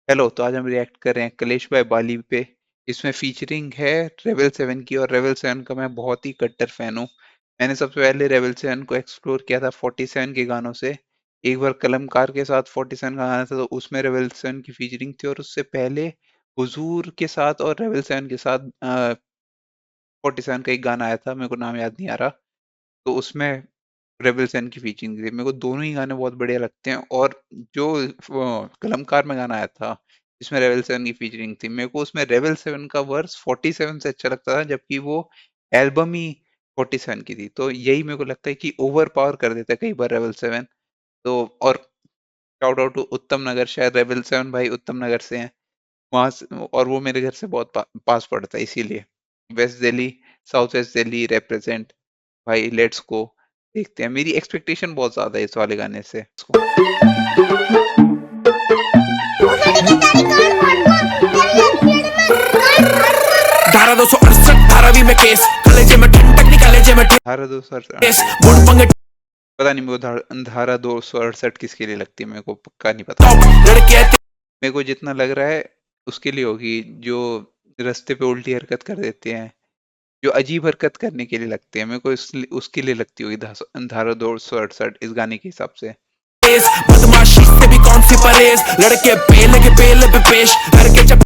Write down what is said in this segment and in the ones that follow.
Hello, तो आज हम रिएक्ट कर रहे हैं कलेश बाय बाली पे। इसमें फीचरिंग है रेबल 7 की, और रेबल 7 का मैं बहुत ही कट्टर फैन हूँ। मैंने सबसे पहले रेबल 7 को एक्सप्लोर किया था 47 के गानों से। एक बार कलमकार के साथ 47 का गाना था, तो उसमें रेबल 7 की फीचरिंग थी, और उससे पहले हुजूर के साथ और रेबल 7 के साथ 47 का एक गाना आया था, मेरे को नाम याद नहीं आ रहा। तो उसमें रेबल सेन की फीचरिंग थी। मेरे को दोनों ही गाने बहुत बढ़िया लगते हैं। और जो कलमकार में गाना आया था जिसमें रेबल सेवन की फीचरिंग थी, मेरे को उसमें रेबल 7 का वर्स 47 से अच्छा लगता था, जबकि वो एल्बम ही 47 की थी। तो यही मेरे को लगता है कि ओवर पावर कर देता है कई बार रेबल 7। तो और शाउट आउट टू उत्तम नगर, शायद रेबल 7 भाई उत्तम नगर से हैं, वहां से, और वो मेरे घर से बहुत पास पड़ता है, इसीलिए west Delhi, south west Delhi represent. भाई लेट्स गो, देखते हैं। मेरी एक्सपेक्टेशन बहुत ज्यादा है इस वाले गाने से। धारा 268 धारावी में केस कलेजे में ठंडक निकाले जे में धारा दो सौ ठेस गुड़ पंगे पता नहीं, मेरे को धारा 268 किसके लिए लगती है, मेरे को पक्का नहीं पता। टॉप लड़के मेरे को जितना लग रहा है उसके लिए होगी, जो रास्ते पे उल्टी हरकत कर देते हैं, जो अजीब हरकत करने के लिए लगते हैं। मेरे को उसके लिए लगती होगी धारा 268 इस गाने के हिसाब से। तेज बदमाशी से भी कौन सी परहेज लड़के पेले पे पेश करके जब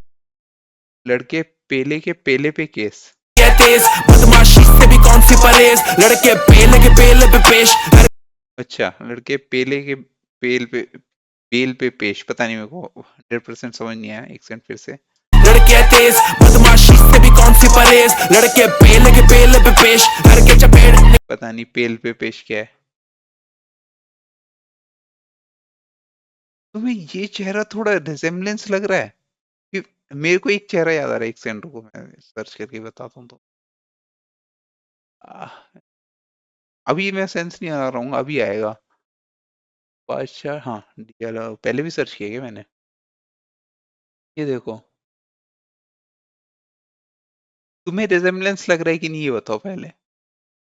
लड़के पेले के पेले पे केस। ये तेज बदमाशी से भी कौन सी परहेज लड़के पेले पे पेश अच्छा, लड़के पेले के पेल पे बेल पे पेश, पता नहीं, मेरे को 100% समझ नहीं आया। एक सेकंड फिर से। लड़के तेज बदमाशी से भी कौन सी परहेज लड़के पेले पे पेश करके चपेट पता नहीं पेल पे पेश क्या है। तुम्हें ये चेहरा थोड़ा रिजेम्बलेंस लग रहा है कि मेरे को एक चेहरा याद आ रहा है। एक सेकंड रुको, मैं सर्च करके बताता हूँ। तो आह, अभी मैं सेंस नहीं आ रहा हूँ, अभी आएगा। बादशाह, हाँ, चलो, पहले भी सर्च किया क्या मैंने? ये देखो, तुम्हें रिजेम्बलेंस लग रहा है कि नहीं, ये बताओ पहले।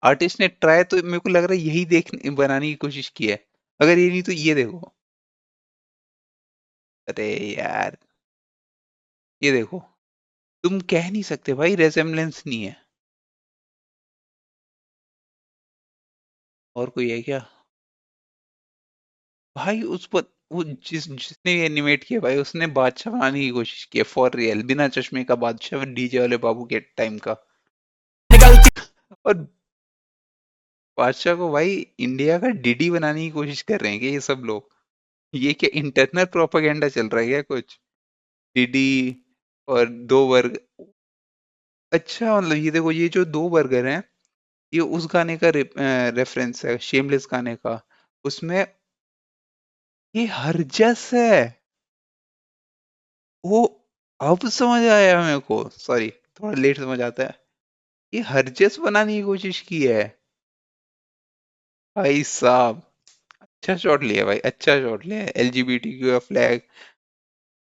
आर्टिस्ट ने ट्राई तो मेरे को लग रहा है यही देखने बनाने की कोशिश की है। अगर ये नहीं तो ये देखो। अरे यार, ये देखो, तुम कह नहीं सकते भाई रेजेम्बलेंस नहीं है। और कोई है क्या भाई? उस पर वो जिसने एनिमेट किया भाई, उसने बादशाह बनाने की कोशिश की है फॉर रियल, बिना चश्मे का बादशाह, डीजे वाले बाबू के टाइम का। निकलती और बादशाह को भाई इंडिया का डीडी बनाने की कोशिश कर रहे हैं क्या ये सब लोग? ये क्या इंटरनल प्रोपागेंडा चल रहा है क्या कुछ? डीडी और दो वर्ग। अच्छा, मतलब ये देखो, ये जो दो बर्गर हैं, ये उस गाने का रेफरेंस है, शेमलेस गाने का। उसमें ये हरजस है। वो अब समझ आया मेरे को, सॉरी, थोड़ा लेट समझ आता है। ये हरजस बनाने की कोशिश की है भाई साहब। अच्छा शॉट लिया भाई, अच्छा शॉट लिया है। एलजीबीटीक्यू का फ्लैग,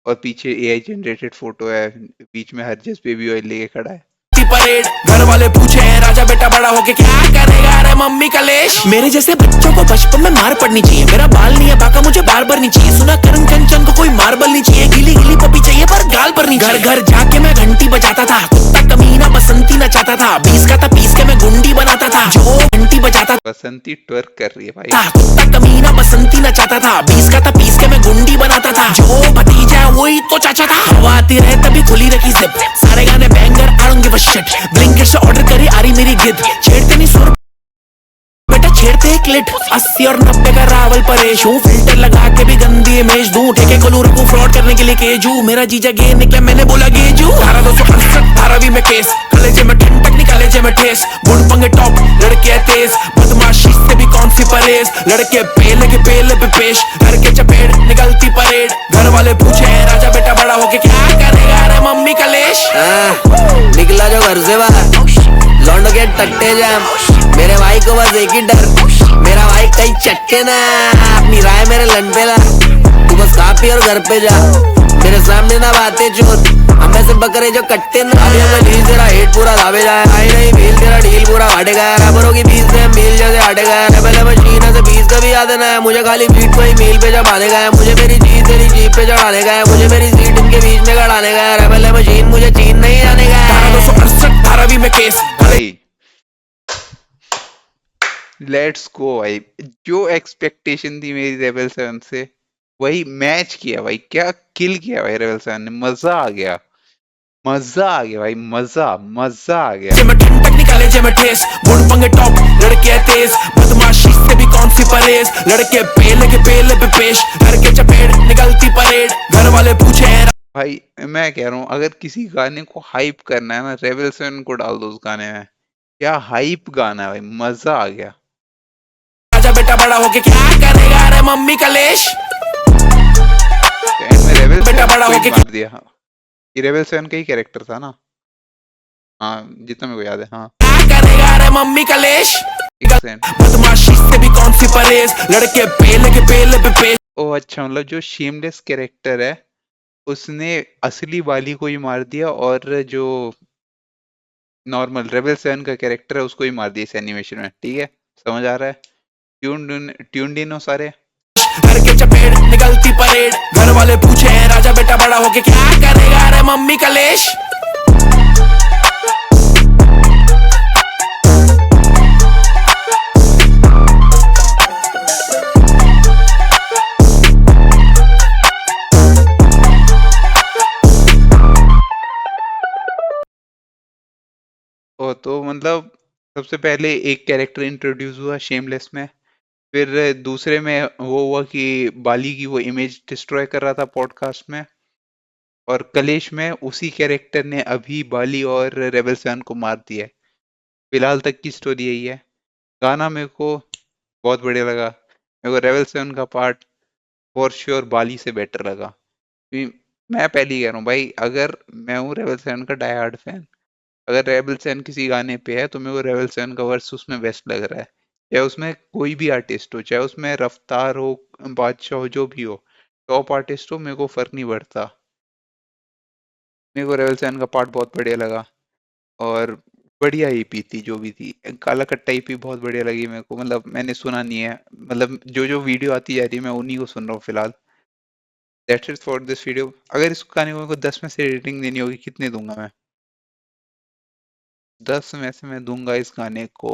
और पीछे एआई जनरेटेड फोटो है, बीच में हरजस बेबी ऑयल लेके खड़ा है। परेड घर वाले पूछे राजा बेटा बड़ा होके क्या करेगा रे मम्मी कलेश मेरे जैसे बच्चों को बचपन में मार पड़नी चाहिए मेरा बाल नहीं है बाका मुझे बार बार नहीं चाहिए सुना करण कंचन को कोई मार्बल नहीं चाहिए गिली गिली पपी चाहिए पर गाल पर नहीं घर घर जाके मैं घंटी बजाता था कुत्ता कमीना बसंती नचाता था 20 का था पीस के मैं गुंडी बनाता था जो घंटी बजाता बसंती ट्वर्क कर रही है भाई। कुत्ता कमीना बसंती नचाता था 20 का था पीस के मैं गुंडी बनाता था जो भतीजा है वही तो चाचा था हवा आती रहे तभी खुली रखी जिप सारे गाने banger I don't give a shit Blinkit से ऑर्डर करी आ रही मेरी गिद छेड़ते नहीं सुर बेटा छेड़ते एक लिट 80 और 90 का रावल परेश हूँ फिल्टर लगा के भी गंदी इमेज दूं ठेके को रखूं फ्रॉड करने के लिए केजू मेरा जीजा गे निकला मैंने बोला गेजू धारा 268 धारावी में केस कलेजे में ठंडक निकाले जे में ठेस गुड़ पंगे टॉप लड़के तेज बदमाशी से भी कौन सी परहेज लड़के पेले पे पेश करके चपेट निकलती परेड घर वाले पूछे राजा बेटा बड़ा होके क्या करेगा रे मम्मी कलेश निकला जो घर से बाहर लौंड के टट्टे जाम मेरे भाई को बस एक ही डर मेरा भाई कहीं चटके ना अपनी राय मेरे लन पे ला तू बस खा पी और घर पे जा मेरे सामने ना बातें चोत हमें से बकरे जो कटते ना अभी हमें लीज तेरा हेट पूरा दावे जाए आई नहीं फील तेरा डील पूरा हटेगा रैपरों की बीस से मील जैसे हटेगा रेबल मशीन है से बीस का भी याद ना है मुझे खाली बीट को ही मील पे जमाने का है मुझे मेरी चीज तेरी जीप पे चढ़ाने का है मुझे मेरी सीट इनके बीच में गड़ाने का है रेबल मशीन मुझे चीन नहीं जाने का है धारा 268 धारावी में केस भाई लेट्स गो भाई। जो एक्सपेक्टेशन थी मेरी रेबल 7 से वही मैच किया भाई। क्या किल किया भाई रेबल 7 ने। मजा आ गया, मजा आ गया भाई, मजा मजा आ गया। जे मैं ठंडक निकाले जे मैं ठेस गुण पंगे टॉप लड़के है तेज बदमाशी से भी कौन सी परहेज लड़के पेले पे पेश घर के चपेट निकलती परेड घर वाले पूछे भाई मैं कह रहा हूँ अगर किसी गाने को हाइप करना है ना, रेबल 7 को डाल दो उस गाने में। क्या हाइप गाना है भाई, मजा आ गया। राजा बेटा बड़ा होके क्या करेगा अरे मम्मी कलेश एंड में रेबल बेटा 7 बड़ा को ही होके मार दिया। हाँ, ये रेबल 7 का ही कैरेक्टर था ना। हाँ जितना मेरे को याद है। हाँ क्या करेगा अरे मम्मी कलेश 100%। बदमाशी से भी कौन सी परहेज लड़के पेले पे पेश ओ अच्छा, मतलब जो शेमलेस कैरेक्टर है उसने असली वाली को ही मार दिया, और जो नॉर्मल रेबल 7 का कैरेक्टर है उसको ही मार दिया इस एनिमेशन में। ठीक है, समझ आ रहा है। ट्यून्ड इन हो सारे। घर के चपेट निकलती परेड घर वाले पूछे राजा बेटा बड़ा होके क्या करेगा अरे मम्मी कलेश ओ तो मतलब सबसे पहले एक कैरेक्टर इंट्रोड्यूस हुआ शेमलेस में, फिर दूसरे में वो हुआ कि बाली की वो इमेज डिस्ट्रॉय कर रहा था पॉडकास्ट में, और कलेश में उसी कैरेक्टर ने अभी बाली और रेबल 7 को मार दिया है। फिलहाल तक की स्टोरी यही है। गाना मेरे को बहुत बढ़िया लगा। मेरे को रेबल 7 का पार्ट फॉर श्योर बाली से बेटर लगा। क्योंकि मैं पहले ही कह रहा हूँ भाई, अगर मैं हूँ रेबल 7 का डाई हार्ड फैन, अगर रेबल 7 किसी गाने पे है तो मेरे को रेबल 7 का वर्स उसमें बेस्ट लग रहा है। चाहे उसमें कोई भी आर्टिस्ट हो, चाहे उसमें रफ्तार हो, बादशाह हो, जो भी हो, टॉप आर्टिस्ट हो, मेरे को फर्क नहीं पड़ता। मेरे को रेबल 7 का पार्ट बहुत बढ़िया लगा। और बढ़िया ईपी थी जो भी थी। काला कट्टा ईपी बहुत बढ़िया लगी मेरे को। मतलब मैंने सुना नहीं है, मतलब जो जो वीडियो आती जा रही है मैं उन्हीं को सुन रहा हूँ फिलहाल। That's it for this video. अगर इस गाने को मेरे को 10 में से रेटिंग देनी होगी, कितने दूंगा मैं? 10 में से मैं दूंगा इस गाने को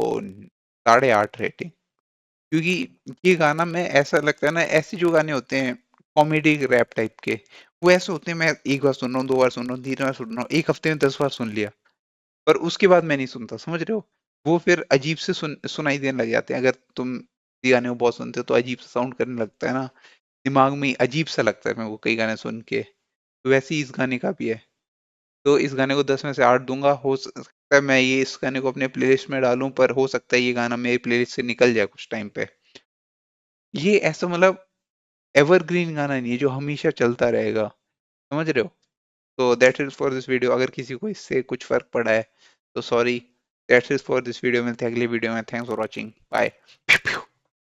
8.5 रेटिंग। क्योंकि ये गाना मैं, ऐसा लगता है ना, ऐसे जो गाने होते हैं कॉमेडी रैप टाइप के, वो ऐसे होते हैं मैं एक बार सुन रहा हूँ, 2 बार सुन रहा हूँ, 3 बार सुन रहा हूँ, एक हफ्ते में 10 बार सुन लिया, पर उसके बाद मैं नहीं सुनता। समझ रहे हो? वो फिर अजीब से सुनाई देने लग जाते हैं। अगर तुम किसी गाने को बहुत सुनते हो तो अजीब सा साउंड करने लगता है ना, दिमाग में अजीब सा लगता है मेरे को कई गाने सुन के। तो वैसे ही इस गाने का भी है। तो इस गाने को 10 में से 8 दूंगा। हो सकता है मैं ये इस गाने को अपने प्लेलिस्ट में डालूं, पर हो सकता है ये गाना मेरी प्लेलिस्ट से निकल जाए कुछ टाइम पे। ये ऐसा मतलब एवरग्रीन गाना नहीं है जो हमेशा चलता रहेगा। समझ रहे हो? तो that's it for this video. अगर किसी को इससे कुछ फर्क पड़ा है तो sorry. That's it for this video. मिलते हैं अगली वीडियो में। Thanks for watching. बाय।